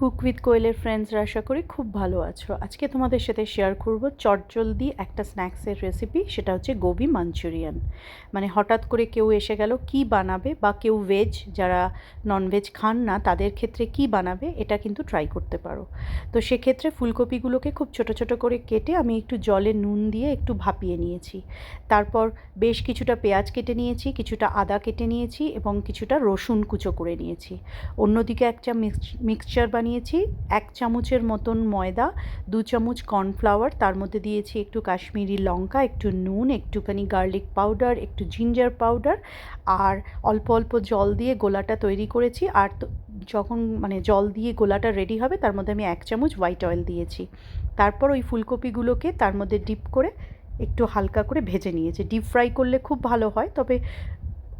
Cook with কোয়েলের ফ্রেন্ডসরা আশা করি খুব ভালো আছো। আজকে তোমাদের সাথে শেয়ার করব চটজলদি একটা স্ন্যাক্সের রেসিপি, সেটা হচ্ছে গোবি মাঞ্চুরিয়ান। মানে হঠাৎ করে কেউ এসে গেল কি বানাবে, বা কেউ ভেজ যারা ননভেজ খান না তাদের ক্ষেত্রে কি বানাবে, এটা কিন্তু ট্রাই করতে পারো। তো সেক্ষেত্রে ফুলকপিগুলোকে খুব ছোট ছোট করে কেটে আমি একটু জলে নুন দিয়ে একটু ভাপিয়ে নিয়েছি। তারপর বেশ কিছুটা পেঁয়াজ কেটে নিয়েছি, কিছুটা আদা কেটে নিয়েছি এবং কিছুটা রসুন কুচো করে নিয়েছি। অন্যদিকে একটা মিক্সচার বানিয়েছি, 1 চামচের মতন ময়দা, 2 চামচ কর্নফ্লাওয়ার, তার মধ্যে দিয়েছি একটু কাশ্মীরি লঙ্কা, একটু নুন, একটুখানি গার্লিক পাউডার, একটু জিঞ্জার পাউডার, আর অল্প অল্প জল দিয়ে গোলাটা তৈরি করেছি। আর যখন জল দিয়ে গোলাটা রেডি হবে তার মধ্যে আমি 1 চামচ হোয়াইট অয়েল দিয়েছি। তারপর ওই ফুলকপিগুলোকে তার মধ্যে ডিপ করে একটু হালকা করে ভেজে নিয়েছি। ডিপ ফ্রাই করলে খুব ভালো হয়, তবে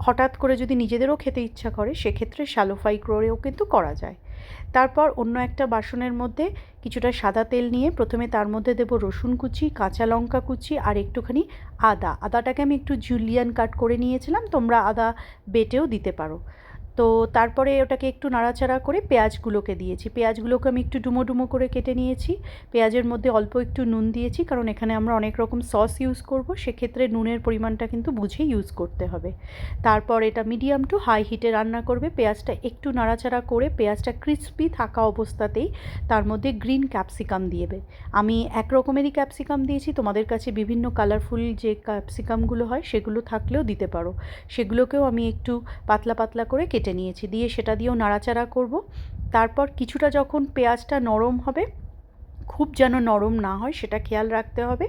হঠাৎ করে যদি নিজেদেরও খেতে ইচ্ছা করে সেক্ষেত্রে শ্যালো ফ্রাই করেও কিন্তু করা যায়। তারপর অন্য একটা বাসনের মধ্যে কিছুটা সাদা তেল নিয়ে প্রথমে তার মধ্যে দেবো রসুন কুচি, কাঁচা লঙ্কা কুচি আর একটুখানি আদাটাকে আমি একটু জুলিয়ান কাট করে নিয়েছিলাম, তোমরা আদা বেটেও দিতে পারো। তো তারপরে ওটাকে একটু নাড়াচাড়া করে পেঁয়াজগুলোকে দিয়েছি। পেঁয়াজগুলোকে আমি একটু ডুমো ডুমো করে কেটে নিয়েছি। পেঁয়াজের মধ্যে অল্প একটু নুন দিয়েছি, কারণ এখানে আমরা অনেক রকম সস ইউজ করব, সেক্ষেত্রে নুনের পরিমাণটা কিন্তু বুঝে ইউজ করতে হবে। তারপর এটা মিডিয়াম টু হাই হিটে রান্না করবে। পেঁয়াজটা একটু নাড়াচাড়া করে পেঁয়াজটা ক্রিস্পি থাকা অবস্থাতেই তার মধ্যে গ্রিন ক্যাপসিকাম দিয়েবে। আমি এক রকমেরই ক্যাপসিকাম দিয়েছি, তোমাদের কাছে বিভিন্ন কালারফুল যে ক্যাপসিকামগুলো হয় সেগুলো থাকলেও দিতে পারো। সেগুলোকেও আমি একটু পাতলা পাতলা করে কেটে নিয়েছি, দিয়ে সেটা দিয়েও নাড়াচাড়া করব। তারপর কিছুটা যখন পেঁয়াজটা নরম হবে, খুব যেন নরম না হয় সেটা খেয়াল রাখতে হবে,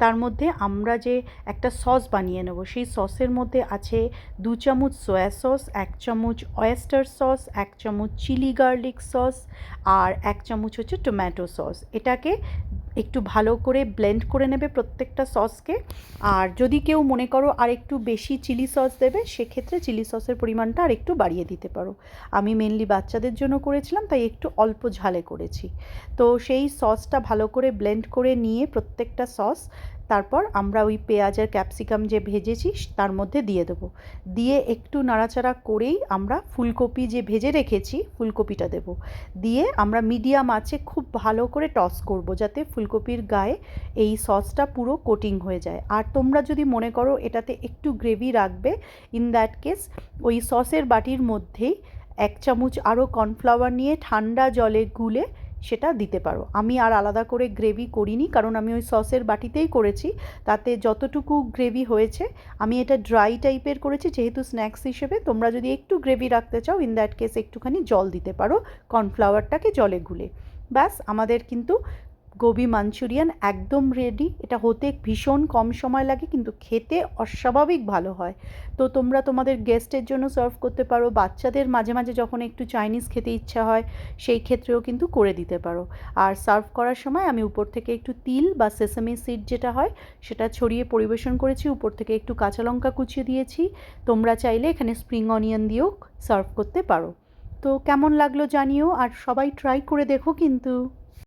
তার মধ্যে আমরা যে একটা সস বানিয়ে নেব, সেই সসের মধ্যে আছে 2 চামচ সয়া সস, 1 চামচ অয়েস্টার সস, 1 চামচ চিলি গার্লিক সস আর 1 চামচ হচ্ছে টমেটো সস। এটাকে একটু ভালো করে ব্লেন্ড করে নেবে প্রত্যেকটা সসকে। আর যদি কেউ মনে করো আর একটু বেশি চিলি সস দেবে, সেক্ষেত্রে চিলি সসের পরিমাণটা আর একটু বাড়িয়ে দিতে পারো। আমি মেনলি বাচ্চাদের জন্য করেছিলাম তাই একটু অল্প ঝালে করেছি। তো সেই সসটা ভালো করে ব্লেন্ড করে নিয়ে প্রত্যেকটা সস তারপর আমরা ওই পেঁয়াজ আর ক্যাপসিকাম যে ভেজেছি তার মধ্যে দিয়ে দেবো। দিয়ে একটু নাড়াচাড়া করেই আমরা ফুলকপি যে ভেজে রেখেছি ফুলকপিটা দেব। দিয়ে আমরা মিডিয়াম আঁচে খুব ভালো করে টস করব, যাতে ফুলকপির গায়ে এই সসটা পুরো কোটিং হয়ে যায়। আর তোমরা যদি মনে করো এটাতে একটু গ্রেভি রাখবে, ইন দ্যাট কেস ওই সসের বাটির মধ্যেই 1 চামচ আরও কর্নফ্লাওয়ার নিয়ে ঠান্ডা জলে গুলে সেটা দিতে পারো। আমি আর আলাদা করে গ্রেভি করিনি, কারণ আমি ওই সসের বাটিতেই করেছি। তাতে যতটুকু গ্রেভি হয়েছে, আমি এটা ড্রাই টাইপের করেছি যেহেতু স্ন্যাক্স হিসেবে। তোমরা যদি একটু গ্রেভি রাখতে চাও, ইন দ্যাট কেস একটুখানি জল দিতে পারো কর্নফ্লাওয়ারটাকে জলে গুলে। ব্যাস, আমাদের কিন্তু গোবি মাঞ্চুরিয়ান একদম রেডি। এটা হতে ভীষণ কম সময় লাগে, কিন্তু খেতে অস্বাভাবিক ভালো হয়। তো তোমরা তোমাদের গেস্টের জন্য সার্ভ করতে পারো, বাচ্চাদের মাঝে মাঝে যখন একটু চাইনিজ খেতে ইচ্ছা হয় সেই ক্ষেত্রেও কিন্তু করে দিতে পারো। আর সার্ভ করার সময় আমি উপর থেকে একটু তিল বা সেসামি সিড যেটা হয় সেটা ছড়িয়ে পরিবেশন করেছি, উপর থেকে একটু কাঁচা লঙ্কা কুচিয়ে দিয়েছি। তোমরা চাইলে এখানে স্প্রিং অনিয়ন দিয়েও সার্ভ করতে পারো। তো কেমন লাগলো জানিও, আর সবাই ট্রাই করে দেখো কিন্তু।